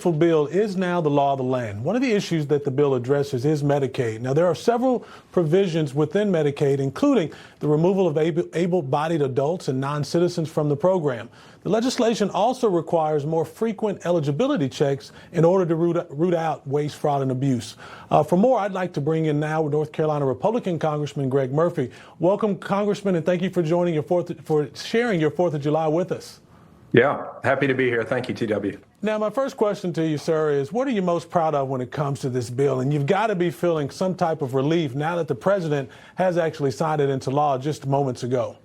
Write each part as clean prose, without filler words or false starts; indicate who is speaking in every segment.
Speaker 1: bill is now the law of the land. One of the issues that the bill addresses is Medicaid. Now, there are several provisions within Medicaid, including the removal of able-bodied adults and non-citizens from the program. The legislation also requires more frequent eligibility checks in order to root out waste, fraud, and abuse. For more, I'd like to bring in now North Carolina Republican Congressman Greg Murphy. Welcome, Congressman, and thank you for joining for sharing your 4th of July with us.
Speaker 2: Yeah, happy to be here. Thank you, TW.
Speaker 1: Now, my first question to you, sir, is what are you most proud of when it comes to this bill? And you've got to be feeling some type of relief now that the president has actually signed it into law just moments ago.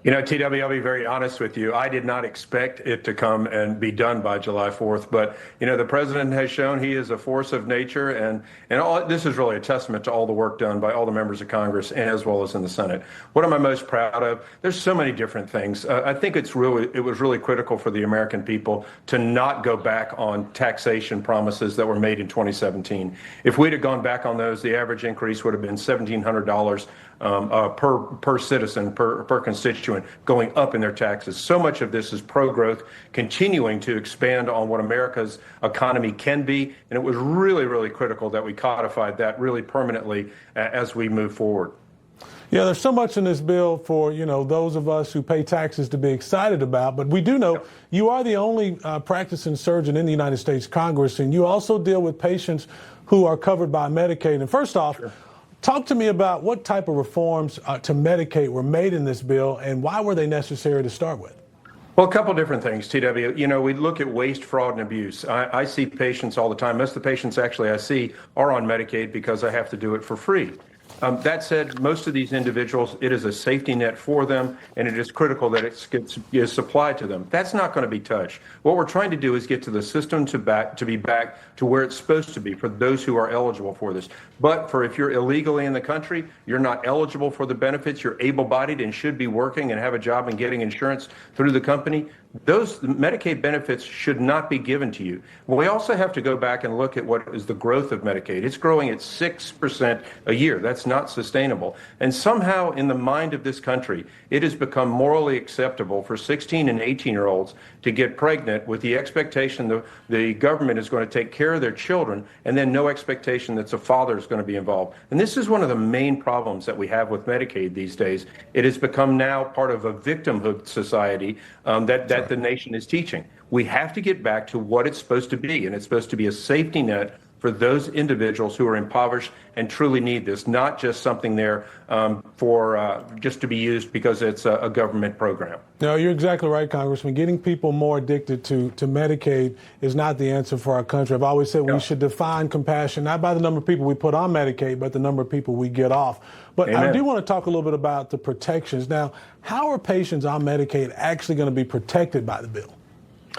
Speaker 2: You know, TW, I'll be very honest with you. I did not expect it to come and be done by July 4th. But, you know, the president has shown he is a force of nature. And all this is really a testament to all the work done by all the members of Congress as well as in the Senate. What am I most proud of? There's so many different things. I think it was really critical for the American people to not go back on taxation promises that were made in 2017. If we'd have gone back on those, the average increase would have been $1,700 per citizen, per constituent, going up in their taxes. So much of this is pro-growth, continuing to expand on what America's economy can be, and it was really, really critical that we codified that really permanently as we move forward.
Speaker 1: Yeah, there's so much in this bill for, those of us who pay taxes to be excited about. But we do know you are the only practicing surgeon in the United States Congress, and you also deal with patients who are covered by Medicaid. And first off, talk to me about what type of reforms to Medicaid were made in this bill and why were they necessary to start with?
Speaker 2: Well, a couple different things, TW. You know, we look at waste, fraud, and abuse. I see patients all the time. Most of the patients actually I see are on Medicaid because I have to do it for free. That said, most of these individuals, it is a safety net for them, and it is critical that it is supplied to them. That's not going to be touched. What we're trying to do is get to the system to be back to where it's supposed to be for those who are eligible for this. But for if you're illegally in the country, you're not eligible for the benefits, you're able-bodied and should be working and have a job and getting insurance through the company, those Medicaid benefits should not be given to you. We also have to go back and look at what is the growth of Medicaid. It's growing at 6% a year. That's not sustainable. And somehow in the mind of this country, it has become morally acceptable for 16 and 18-year-olds to get pregnant with the expectation the government is going to take care of their children and then no expectation that the father is going to be involved. And this is one of the main problems that we have with Medicaid these days. It has become now part of a victimhood society that the nation is teaching. We have to get back to what it's supposed to be, and it's supposed to be a safety net for those individuals who are impoverished and truly need this, not just something there for just to be used because it's a government program.
Speaker 1: No, you're exactly right, Congressman. Getting people more addicted to Medicaid is not the answer for our country. I've always said we should define compassion, not by the number of people we put on Medicaid, but the number of people we get off. But Amen. I do want to talk a little bit about the protections. Now, how are patients on Medicaid actually going to be protected by the bill?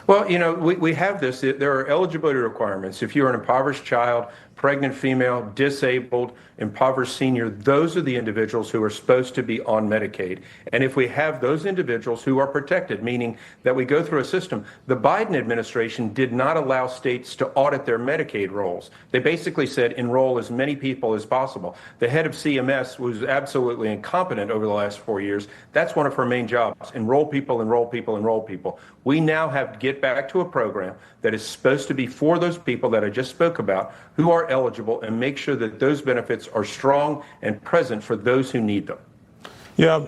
Speaker 2: Well, you know, we have this. There are eligibility requirements. If you're an impoverished child, pregnant female, disabled, impoverished senior, those are the individuals who are supposed to be on Medicaid. And if we have those individuals who are protected, meaning that we go through a system, the Biden administration did not allow states to audit their Medicaid rolls. They basically said enroll as many people as possible. The head of CMS was absolutely incompetent over the last 4 years. That's one of her main jobs, enroll people, enroll people, enroll people. We now have to get back to a program that is supposed to be for those people that I just spoke about who are eligible and make sure that those benefits are strong and present for those who need them.
Speaker 1: Yeah,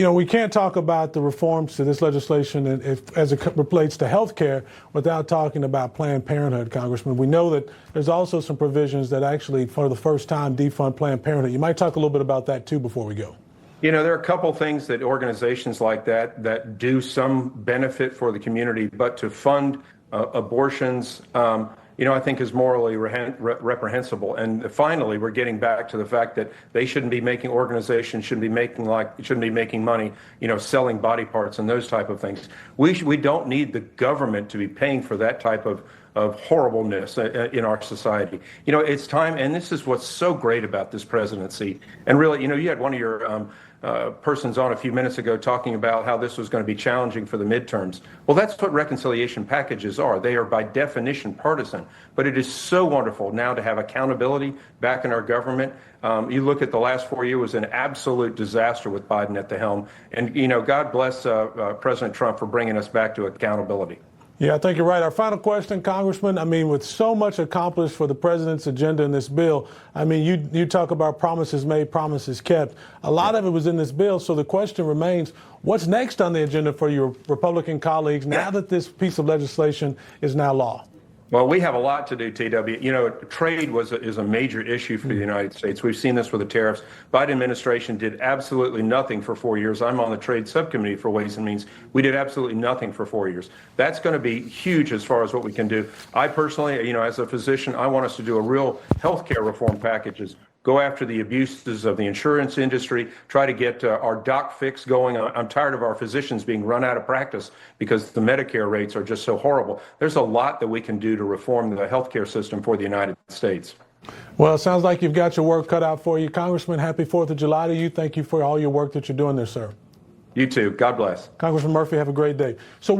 Speaker 1: we can't talk about the reforms to this legislation as it relates to health care without talking about Planned Parenthood, Congressman. We know that there's also some provisions that actually, for the first time, defund Planned Parenthood. You might talk a little bit about that, too, before we go.
Speaker 2: You know, there are a couple things that organizations like that do some benefit for the community, but to fund abortions, I think is morally reprehensible. And finally, we're getting back to the fact that they shouldn't be making organizations, shouldn't be making money, selling body parts and those type of things. We don't need the government to be paying for that type of horribleness in our society. It's time, and this is what's so great about this presidency. And really, you had one of your persons on a few minutes ago talking about how this was going to be challenging for the midterms. Well, that's what reconciliation packages are. They are by definition partisan, but it is so wonderful now to have accountability back in our government. You look at the last 4 years, was an absolute disaster with Biden at the helm. And, God bless President Trump for bringing us back to accountability.
Speaker 1: Yeah, I think you're right. Our final question, Congressman. I mean, with so much accomplished for the president's agenda in this bill, I mean, you talk about promises made, promises kept. A lot of it was in this bill. So the question remains, what's next on the agenda for your Republican colleagues now that this piece of legislation is now law?
Speaker 2: Well, we have a lot to do, TW. You know, trade is a major issue for the United States. We've seen this with the tariffs. Biden administration did absolutely nothing for 4 years. I'm on the trade subcommittee for Ways and Means. We did absolutely nothing for 4 years. That's going to be huge as far as what we can do. I personally, you know, as a physician, I want us to do a real health care reform packages. Go after the abuses of the insurance industry, try to get our doc fix going. I'm tired of our physicians being run out of practice because the Medicare rates are just so horrible. There's a lot that we can do to reform the healthcare system for the United States.
Speaker 1: Well, it sounds like you've got your work cut out for you. Congressman, happy 4th of July to you. Thank you for all your work that you're doing there, sir.
Speaker 2: You too. God bless.
Speaker 1: Congressman Murphy, have a great day. So